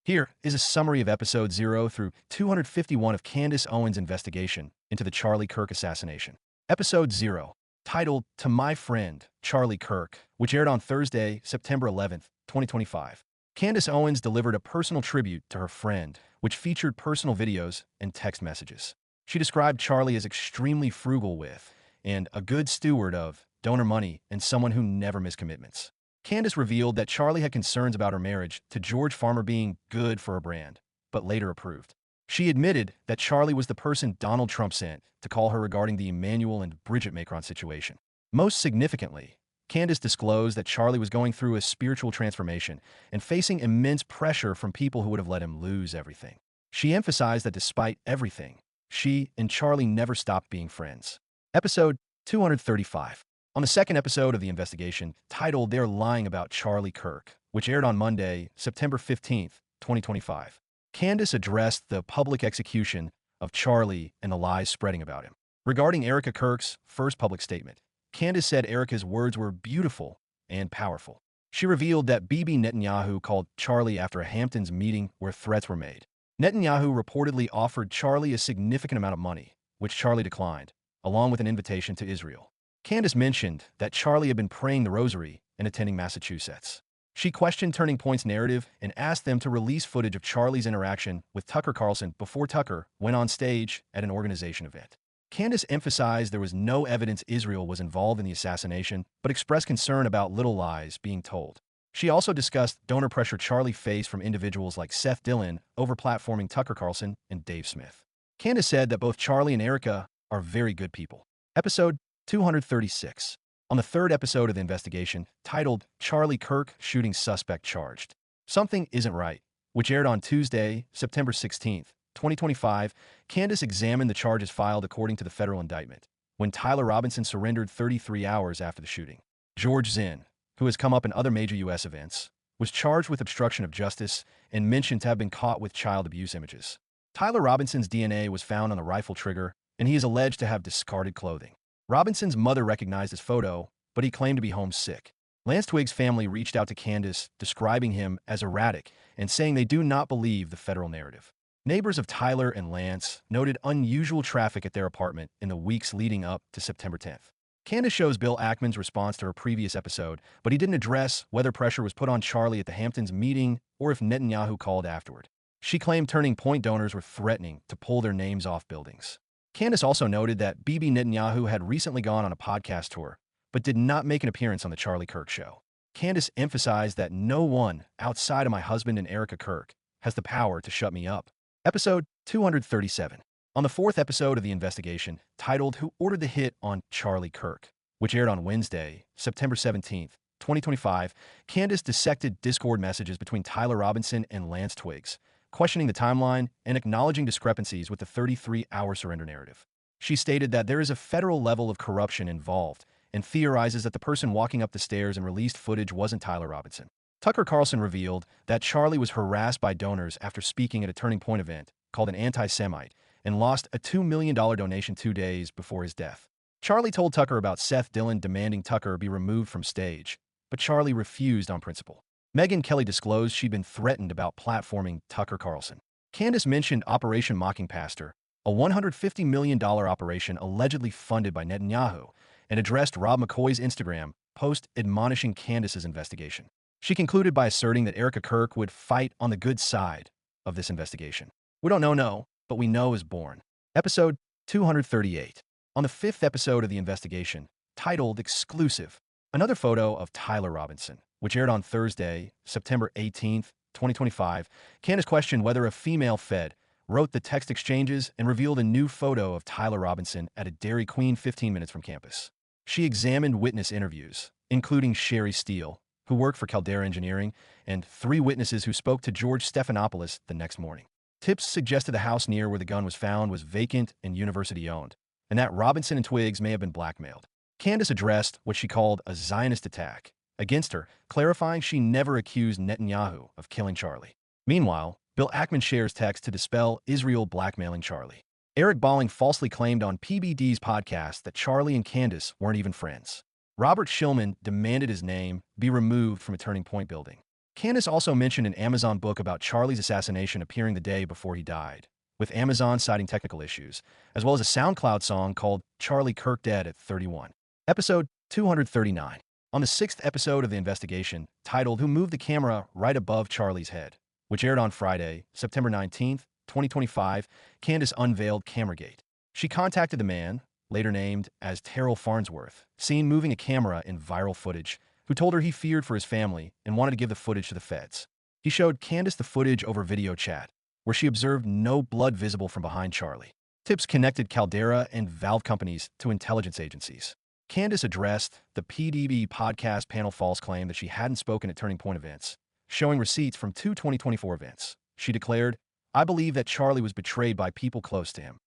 Here is a summary of episode 0 through 251 of Candace Owens' investigation into the Charlie Kirk assassination. Episode 0, titled To My Friend, Charlie Kirk, which aired on Thursday, September 11th, 2025. Candace Owens delivered a personal tribute to her friend, which featured personal videos and text messages. She described Charlie as extremely frugal with, and a good steward of, donor money and someone who never missed commitments. Candace revealed that Charlie had concerns about her marriage to George Farmer being good for her brand, but later approved. She admitted that Charlie was the person Donald Trump sent to call her regarding the Emmanuel and Bridget Macron situation. Most significantly, Candace disclosed that Charlie was going through a spiritual transformation and facing immense pressure from people who would have let him lose everything. She emphasized that despite everything, she and Charlie never stopped being friends. Episode 235. On the second episode of the investigation, titled They're Lying About Charlie Kirk, which aired on Monday, September 15th, 2025, Candace addressed the public execution of Charlie and the lies spreading about him. Regarding Erica Kirk's first public statement, Candace said Erica's words were beautiful and powerful. She revealed that Bibi Netanyahu called Charlie after a Hamptons meeting where threats were made. Netanyahu reportedly offered Charlie a significant amount of money, which Charlie declined, along with an invitation to Israel. Candace mentioned that Charlie had been praying the rosary and attending Massachusetts. She questioned Turning Point's narrative and asked them to release footage of Charlie's interaction with Tucker Carlson before Tucker went on stage at an organization event. Candace emphasized there was no evidence Israel was involved in the assassination, but expressed concern about little lies being told. She also discussed donor pressure Charlie faced from individuals like Seth Dillon over platforming Tucker Carlson and Dave Smith. Candace said that both Charlie and Erica are very good people. Episode 236. On the third episode of the investigation, titled Charlie Kirk Shooting Suspect Charged, Something Isn't Right, which aired on Tuesday, September 16th, 2025, Candace examined the charges filed according to the federal indictment, when Tyler Robinson surrendered 33 hours after the shooting. George Zinn, who has come up in other major U.S. events, was charged with obstruction of justice and mentioned to have been caught with child abuse images. Tyler Robinson's DNA was found on the rifle trigger, and he is alleged to have discarded clothing. Robinson's mother recognized his photo, but he claimed to be homesick. Lance Twiggs' family reached out to Candace, describing him as erratic and saying they do not believe the federal narrative. Neighbors of Tyler and Lance noted unusual traffic at their apartment in the weeks leading up to September 10th. Candace shows Bill Ackman's response to her previous episode, but he didn't address whether pressure was put on Charlie at the Hamptons meeting or if Netanyahu called afterward. She claimed Turning Point donors were threatening to pull their names off buildings. Candace also noted that Bibi Netanyahu had recently gone on a podcast tour, but did not make an appearance on the Charlie Kirk show. Candace emphasized that no one outside of my husband and Erica Kirk has the power to shut me up. Episode 237. On the fourth episode of the investigation, titled Who Ordered the Hit on Charlie Kirk, which aired on Wednesday, September 17th, 2025, Candace dissected Discord messages between Tyler Robinson and Lance Twiggs, questioning the timeline and acknowledging discrepancies with the 33-hour surrender narrative. She stated that there is a federal level of corruption involved and theorizes that the person walking up the stairs and released footage wasn't Tyler Robinson. Tucker Carlson revealed that Charlie was harassed by donors after speaking at a Turning Point event called an anti-Semite and lost a $2 million donation 2 days before his death. Charlie told Tucker about Seth Dillon demanding Tucker be removed from stage, but Charlie refused on principle. Megyn Kelly disclosed she'd been threatened about platforming Tucker Carlson. Candace mentioned Operation Mocking Pastor, a $150 million operation allegedly funded by Netanyahu, and addressed Rob McCoy's Instagram post admonishing Candace's investigation. She concluded by asserting that Erica Kirk would fight on the good side of this investigation. We don't know, but we know is born. Episode 238. On the fifth episode of the investigation, titled Exclusive, another photo of Tyler Robinson, which aired on Thursday, September 18th, 2025, Candace questioned whether a female Fed wrote the text exchanges and revealed a new photo of Tyler Robinson at a Dairy Queen 15 minutes from campus. She examined witness interviews, including Sherry Steele, who worked for Caldera Engineering, and 3 witnesses who spoke to George Stephanopoulos the next morning. Tips suggested the house near where the gun was found was vacant and university-owned, and that Robinson and Twiggs may have been blackmailed. Candace addressed what she called a Zionist attack against her, clarifying she never accused Netanyahu of killing Charlie. Meanwhile, Bill Ackman shares text to dispel Israel blackmailing Charlie. Eric Bolling falsely claimed on PBD's podcast that Charlie and Candace weren't even friends. Robert Shillman demanded his name be removed from a Turning Point building. Candace also mentioned an Amazon book about Charlie's assassination appearing the day before he died, with Amazon citing technical issues, as well as a SoundCloud song called Charlie Kirk Dead at 31. Episode 239. On the sixth episode of the investigation, titled Who Moved the Camera Right Above Charlie's Head, which aired on Friday, September 19th, 2025, Candace unveiled Cameragate. She contacted the man, later named as Terrell Farnsworth, seen moving a camera in viral footage, who told her he feared for his family and wanted to give the footage to the feds. He showed Candace the footage over video chat, where she observed no blood visible from behind Charlie. Tips connected Caldera and Valve companies to intelligence agencies. Candace addressed the PDB podcast panel false claim that she hadn't spoken at Turning Point events, showing receipts from two 2024 events. She declared, "I believe that Charlie was betrayed by people close to him."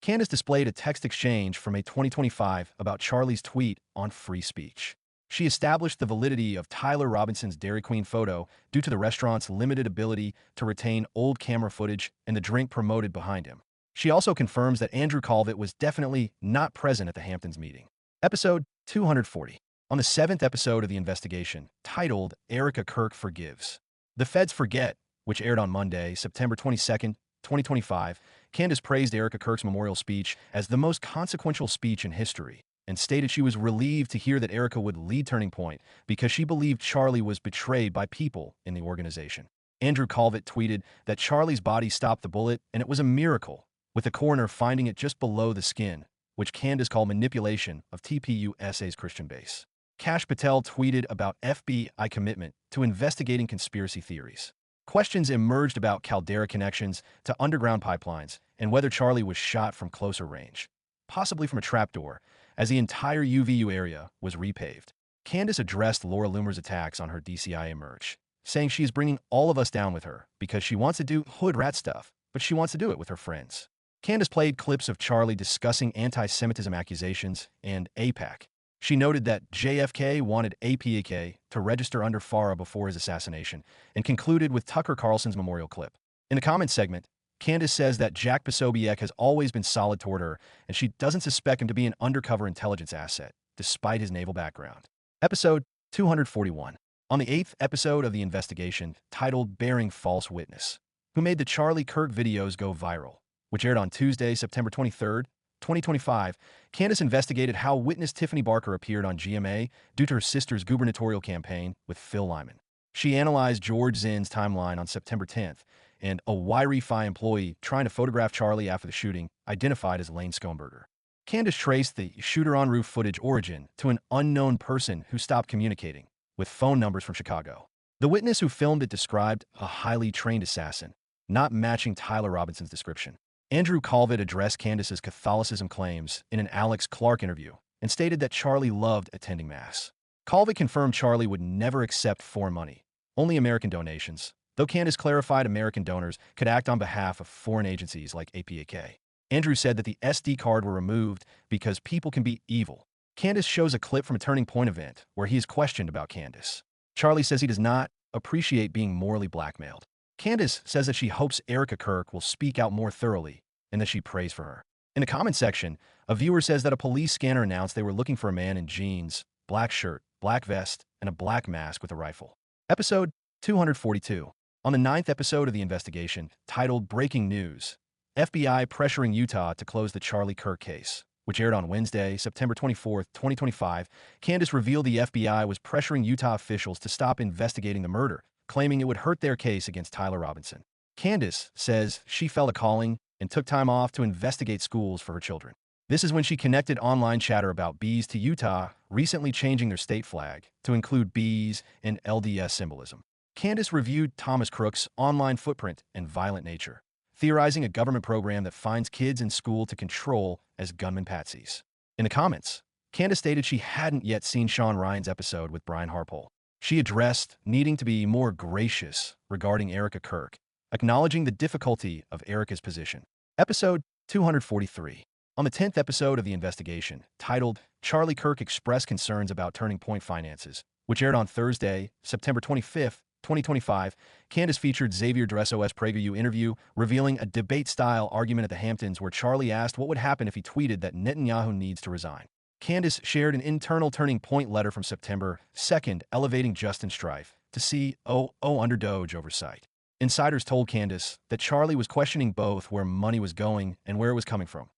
Candace displayed a text exchange from May 2025 about Charlie's tweet on free speech. She established the validity of Tyler Robinson's Dairy Queen photo due to the restaurant's limited ability to retain old camera footage and the drink promoted behind him. She also confirms that Andrew Calvert was definitely not present at the Hamptons meeting. Episode 240. On the seventh episode of the investigation, titled Erica Kirk Forgives. The Feds Forget, which aired on Monday, September 22nd, 2025, Candace praised Erica Kirk's memorial speech as the most consequential speech in history, and stated she was relieved to hear that Erica would lead Turning Point because she believed Charlie was betrayed by people in the organization. Andrew Calvert tweeted that Charlie's body stopped the bullet and it was a miracle, with the coroner finding it just below the skin, which Candace called manipulation of TPUSA's Christian base. Kash Patel tweeted about FBI commitment to investigating conspiracy theories. Questions emerged about Caldera connections to underground pipelines and whether Charlie was shot from closer range, possibly from a trapdoor, as the entire UVU area was repaved. Candace addressed Laura Loomer's attacks on her DCIA merch, saying she is bringing all of us down with her because she wants to do hood rat stuff, but she wants to do it with her friends. Candace played clips of Charlie discussing anti-Semitism accusations and AIPAC. She noted that JFK wanted APAK to register under FARA before his assassination, and concluded with Tucker Carlson's memorial clip. In the comments segment, Candace says that Jack Posobiec has always been solid toward her, and she doesn't suspect him to be an undercover intelligence asset, despite his naval background. Episode 241. On the eighth episode of the investigation, titled Bearing False Witness, Who Made the Charlie Kirk Videos Go Viral, which aired on Tuesday, September 23rd, 2025, Candace investigated how witness Tiffany Barker appeared on GMA due to her sister's gubernatorial campaign with Phil Lyman. She analyzed George Zinn's timeline on September 10th, and a Y-Refi employee trying to photograph Charlie after the shooting, identified as Lane Skomberger. Candace traced the shooter-on-roof footage origin to an unknown person who stopped communicating, with phone numbers from Chicago. The witness who filmed it described a highly trained assassin, not matching Tyler Robinson's description. Andrew Calvert addressed Candace's Catholicism claims in an Alex Clark interview and stated that Charlie loved attending Mass. Calvert confirmed Charlie would never accept foreign money, only American donations, though Candace clarified American donors could act on behalf of foreign agencies like APAK. Andrew said that the SD card were removed because people can be evil. Candace shows a clip from a Turning Point event where he is questioned about Candace. Charlie says he does not appreciate being morally blackmailed. Candace says that she hopes Erica Kirk will speak out more thoroughly and that she prays for her. In the comment section, a viewer says that a police scanner announced they were looking for a man in jeans, black shirt, black vest, and a black mask with a rifle. Episode 242. On the ninth episode of the investigation, titled Breaking News, FBI Pressuring Utah to Close the Charlie Kirk Case, which aired on Wednesday, September 24th, 2025, Candace revealed the FBI was pressuring Utah officials to stop investigating the murder, claiming it would hurt their case against Tyler Robinson. Candace says she felt a calling and took time off to investigate schools for her children. This is when she connected online chatter about bees to Utah recently changing their state flag to include bees and LDS symbolism. Candace reviewed Thomas Crook's online footprint and violent nature, theorizing a government program that finds kids in school to control as gunman patsies. In the comments, Candace stated she hadn't yet seen Sean Ryan's episode with Brian Harpole. She addressed needing to be more gracious regarding Erica Kirk, acknowledging the difficulty of Erica's position. Episode 243. On the 10th episode of the investigation, titled Charlie Kirk Expressed Concerns About Turning Point Finances, which aired on Thursday, September 25th, 2025, Candace featured Xavier Dresso's PragerU interview, revealing a debate-style argument at the Hamptons where Charlie asked what would happen if he tweeted that Netanyahu needs to resign. Candace shared an internal Turning Point letter from September 2nd, elevating Justin Strife, to COO under Doge oversight. Insiders told Candace that Charlie was questioning both where money was going and where it was coming from.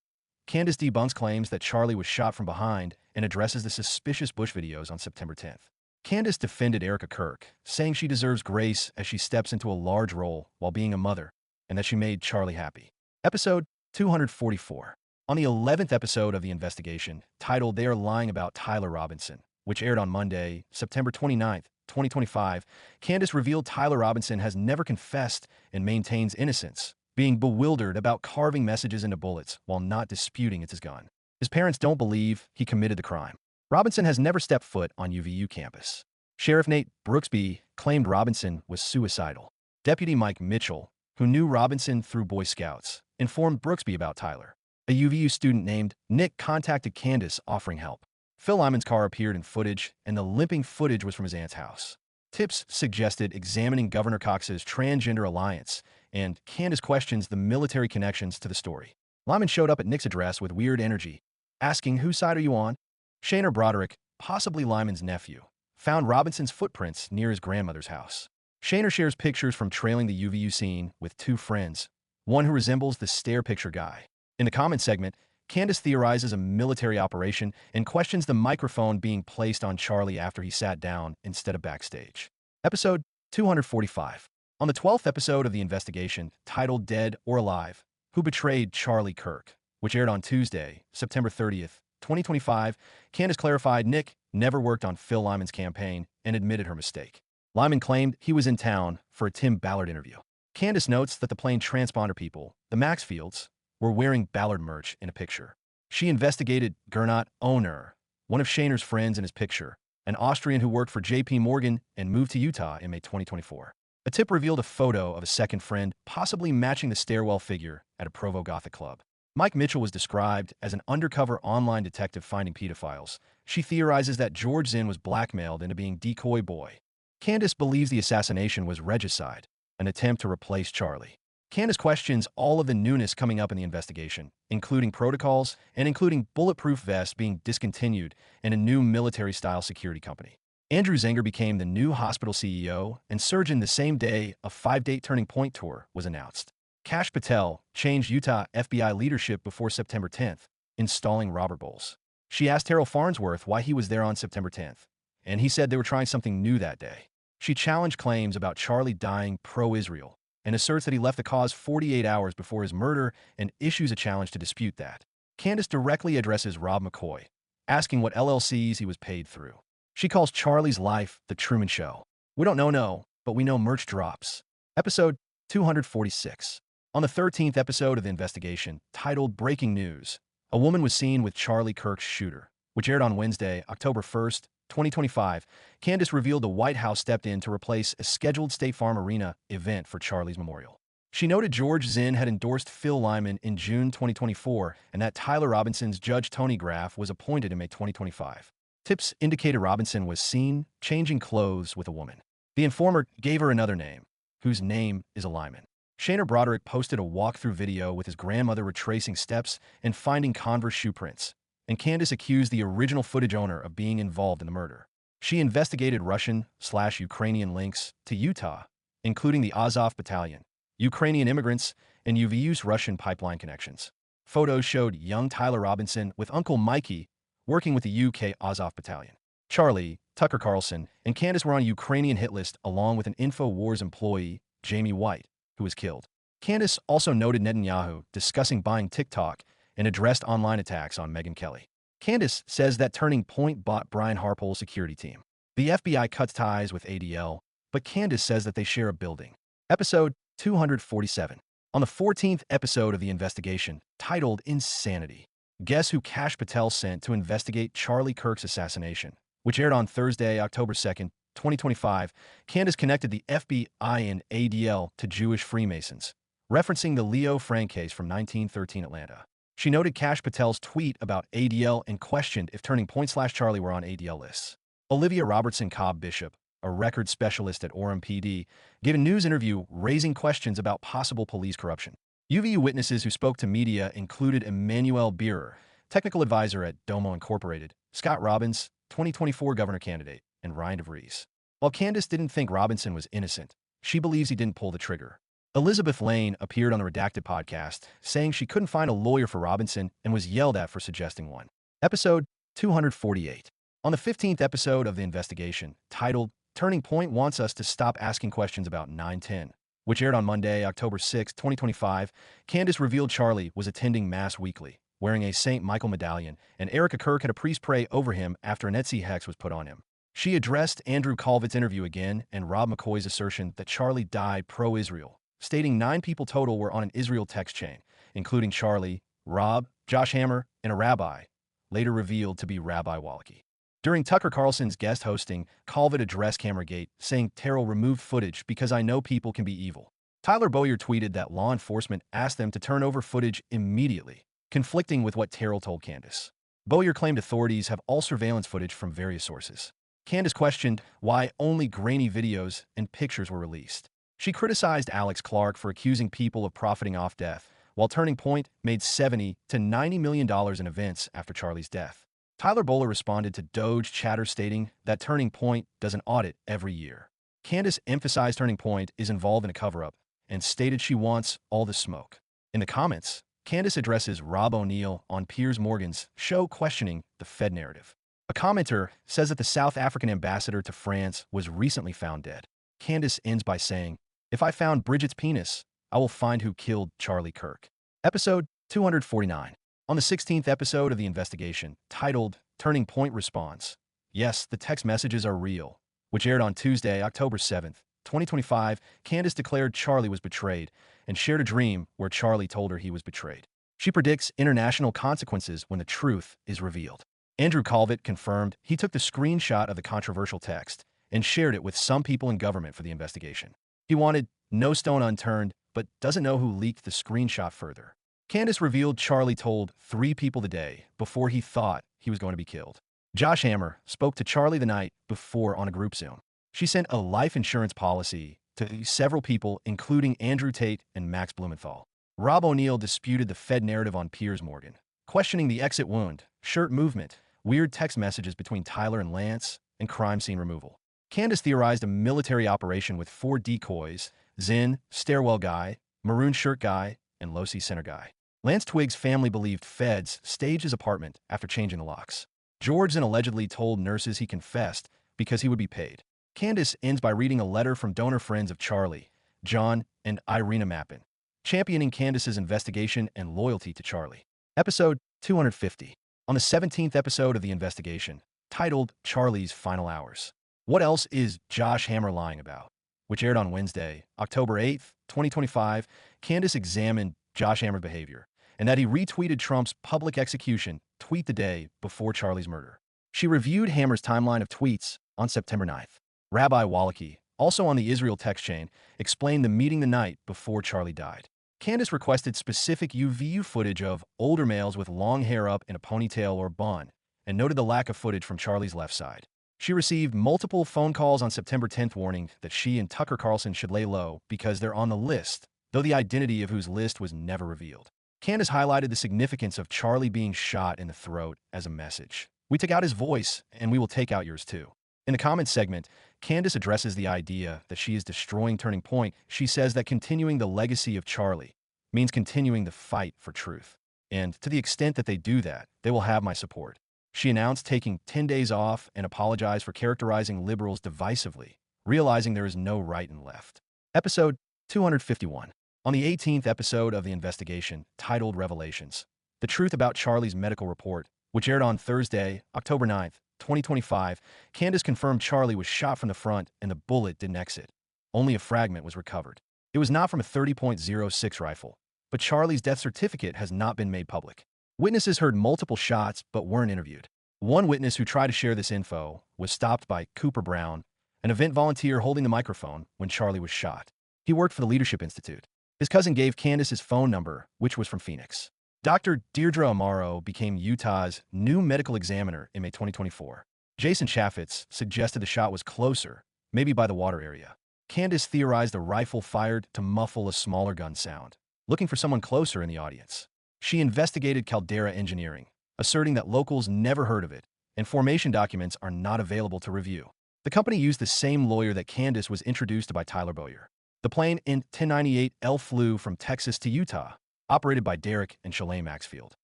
Candace debunks claims that Charlie was shot from behind and addresses the suspicious Bush videos on September 10th. Candace defended Erica Kirk, saying she deserves grace as she steps into a large role while being a mother, and that she made Charlie happy. Episode 244. On the 11th episode of the investigation, titled They Are Lying About Tyler Robinson, which aired on Monday, September 29th, 2025, Candace revealed Tyler Robinson has never confessed and maintains innocence, being bewildered about carving messages into bullets while not disputing it's his gun. His parents don't believe he committed the crime. Robinson has never stepped foot on UVU campus. Sheriff Nate Brooksby claimed Robinson was suicidal. Deputy Mike Mitchell, who knew Robinson through Boy Scouts, informed Brooksby about Tyler. A UVU student named Nick contacted Candace offering help. Phil Lyman's car appeared in footage, and the limping footage was from his aunt's house. Tips suggested examining Governor Cox's transgender alliance, and Candace questions the military connections to the story. Lyman showed up at Nick's address with weird energy, asking, "Whose side are you on?" Shaner Broderick, possibly Lyman's nephew, found Robinson's footprints near his grandmother's house. Shaner shares pictures from trailing the UVU scene with two friends, one who resembles the stare picture guy. In the comment segment, Candace theorizes a military operation and questions the microphone being placed on Charlie after he sat down instead of backstage. Episode 245. On the 12th episode of the investigation, titled Dead or Alive, Who Betrayed Charlie Kirk, which aired on Tuesday, September 30th, 2025, Candace clarified Nick never worked on Phil Lyman's campaign and admitted her mistake. Lyman claimed he was in town for a Tim Ballard interview. Candace notes that the plane transponder people, the Maxfields, were wearing Ballard merch in a picture. She investigated Gernot Owner, one of Shaner's friends in his picture, an Austrian who worked for J.P. Morgan and moved to Utah in May 2024. A tip revealed a photo of a second friend possibly matching the stairwell figure at a Provo Gothic club. Mike Mitchell was described as an undercover online detective finding pedophiles. She theorizes that George Zinn was blackmailed into being decoy boy. Candace believes the assassination was regicide, an attempt to replace Charlie. Candace questions all of the newness coming up in the investigation, including protocols and including bulletproof vests being discontinued and a new military-style security company. Andrew Zenger became the new hospital CEO and surgeon the same day a 5-date Turning Point tour was announced. Kash Patel changed Utah FBI leadership before September 10th, installing Robert Bowles. She asked Terrell Farnsworth why he was there on September 10th, and he said they were trying something new that day. She challenged claims about Charlie dying pro-Israel and asserts that he left the cause 48 hours before his murder and issues a challenge to dispute that. Candace directly addresses Rob McCoy, asking what LLCs he was paid through. She calls Charlie's life the Truman Show. We don't know, but we know merch drops. Episode 246. On the 13th episode of the investigation, titled Breaking News, a woman was seen with Charlie Kirk's shooter, which aired on Wednesday, October 1st, 2025, Candace revealed the White House stepped in to replace a scheduled State Farm Arena event for Charlie's memorial. She noted George Zinn had endorsed Phil Lyman in June 2024 and that Tyler Robinson's Judge Tony Graff was appointed in May 2025. Tips indicated Robinson was seen changing clothes with a woman. The informer gave her another name, whose name is a Lyman. Shaner Broderick posted a walkthrough video with his grandmother retracing steps and finding Converse shoe prints, and Candace accused the original footage owner of being involved in the murder. She investigated Russian/Ukrainian links to Utah, including the Azov Battalion, Ukrainian immigrants, and UVU's Russian pipeline connections. Photos showed young Tyler Robinson with Uncle Mikey working with the UK Azov Battalion. Charlie, Tucker Carlson, and Candace were on a Ukrainian hit list along with an InfoWars employee, Jamie White, who was killed. Candace also noted Netanyahu discussing buying TikTok and addressed online attacks on Megyn Kelly. Candace says that Turning Point bought Brian Harpole's security team. The FBI cuts ties with ADL, but Candace says that they share a building. Episode 247. On the 14th episode of the investigation, titled Insanity, guess who Kash Patel sent to investigate Charlie Kirk's assassination, which aired on Thursday, October 2nd, 2025, Candace connected the FBI and ADL to Jewish Freemasons, referencing the Leo Frank case from 1913 Atlanta. She noted Kash Patel's tweet about ADL and questioned if Turning Point/Charlie were on ADL lists. Olivia Robertson Cobb Bishop, a record specialist at Orem PD, gave a news interview raising questions about possible police corruption. UVU witnesses who spoke to media included Emmanuel Beerer, technical advisor at Domo Incorporated, Scott Robbins, 2024 governor candidate, and Ryan DeVries. While Candace didn't think Robinson was innocent, she believes he didn't pull the trigger. Elizabeth Lane appeared on the Redacted podcast, saying she couldn't find a lawyer for Robinson and was yelled at for suggesting one. Episode 248. On the 15th episode of the investigation, titled Turning Point Wants Us to Stop Asking Questions About 9/10, which aired on Monday, October 6, 2025, Candace revealed Charlie was attending Mass weekly, wearing a St. Michael medallion, and Erica Kirk had a priest pray over him after an Etsy hex was put on him. She addressed Andrew Calvett's interview again and Rob McCoy's assertion that Charlie died pro-Israel, stating 9 people total were on an Israel text chain, including Charlie, Rob, Josh Hammer, and a rabbi, later revealed to be Rabbi Wallachie. During Tucker Carlson's guest hosting, Calvett addressed Cameragate, saying Terrell removed footage because I know people can be evil. Tyler Bowyer tweeted that law enforcement asked them to turn over footage immediately, conflicting with what Terrell told Candace. Bowyer claimed authorities have all surveillance footage from various sources. Candace questioned why only grainy videos and pictures were released. She criticized Alex Clark for accusing people of profiting off death, while Turning Point made $70 to $90 million in events after Charlie's death. Tyler Bowler responded to Doge chatter stating that Turning Point does an audit every year. Candace emphasized Turning Point is involved in a cover-up and stated she wants all the smoke. In the comments, Candace addresses Rob O'Neill on Piers Morgan's show questioning the Fed narrative. A commenter says that the South African ambassador to France was recently found dead. Candace ends by saying, if I found Bridget's penis, I will find who killed Charlie Kirk. Episode 249. On the 16th episode of the investigation, titled Turning Point Response, yes, the text messages are real, which aired on Tuesday, October 7th, 2025, Candace declared Charlie was betrayed and shared a dream where Charlie told her he was betrayed. She predicts international consequences when the truth is revealed. Andrew Calvett confirmed he took the screenshot of the controversial text and shared it with some people in government for the investigation. He wanted no stone unturned, but doesn't know who leaked the screenshot further. Candace revealed Charlie told 3 people the day before he thought he was going to be killed. Josh Hammer spoke to Charlie the night before on a group Zoom. She sent a life insurance policy to several people, including Andrew Tate and Max Blumenthal. Rob O'Neill disputed the Fed narrative on Piers Morgan, questioning the exit wound, shirt movement, weird text messages between Tyler and Lance, and crime scene removal. Candace theorized a military operation with 4 decoys, Zinn, Stairwell Guy, Maroon Shirt Guy, and Losi Center Guy. Lance Twig's family believed feds staged his apartment after changing the locks. George then allegedly told nurses he confessed because he would be paid. Candace ends by reading a letter from donor friends of Charlie, John, and Irina Mappin, championing Candace's investigation and loyalty to Charlie. Episode 250. On the 17th episode of the investigation, titled Charlie's Final Hours, what else is Josh Hammer lying about? Which aired on Wednesday, October 8th, 2025, Candace examined Josh Hammer's behavior and that he retweeted Trump's public execution tweet the day before Charlie's murder. She reviewed Hammer's timeline of tweets on September 9th. Rabbi Wallachie, also on the Israel text chain, explained the meeting the night before Charlie died. Candace requested specific UVU footage of older males with long hair up in a ponytail or bun and noted the lack of footage from Charlie's left side. She received multiple phone calls on September 10th warning that she and Tucker Carlson should lay low because they're on the list, though the identity of whose list was never revealed. Candace highlighted the significance of Charlie being shot in the throat as a message. We took out his voice, and we will take out yours too. In the comments segment, Candace addresses the idea that she is destroying Turning Point. She says that continuing the legacy of Charlie means continuing the fight for truth. And to the extent that they do that, they will have my support. She announced taking 10 days off and apologized for characterizing liberals divisively, realizing there is no right and left. Episode 251. On the 18th episode of the investigation, titled Revelations, the truth about Charlie's medical report, which aired on Thursday, October 9th, 2025, Candace confirmed Charlie was shot from the front and the bullet didn't exit. Only a fragment was recovered. It was not from a 30.06 rifle, but Charlie's death certificate has not been made public. Witnesses heard multiple shots but weren't interviewed. One witness who tried to share this info was stopped by Cooper Brown, an event volunteer holding the microphone when Charlie was shot. He worked for the Leadership Institute. His cousin gave Candace his phone number, which was from Phoenix. Dr. Deirdre Amaro became Utah's new medical examiner in May 2024. Jason Chaffetz suggested the shot was closer, maybe by the water area. Candace theorized a rifle fired to muffle a smaller gun sound, looking for someone closer in the audience. She investigated Caldera Engineering, asserting that locals never heard of it, and formation documents are not available to review. The company used the same lawyer that Candace was introduced to by Tyler Bowyer. The plane in 1098L flew from Texas to Utah, operated by Derek and Shalane Maxfield.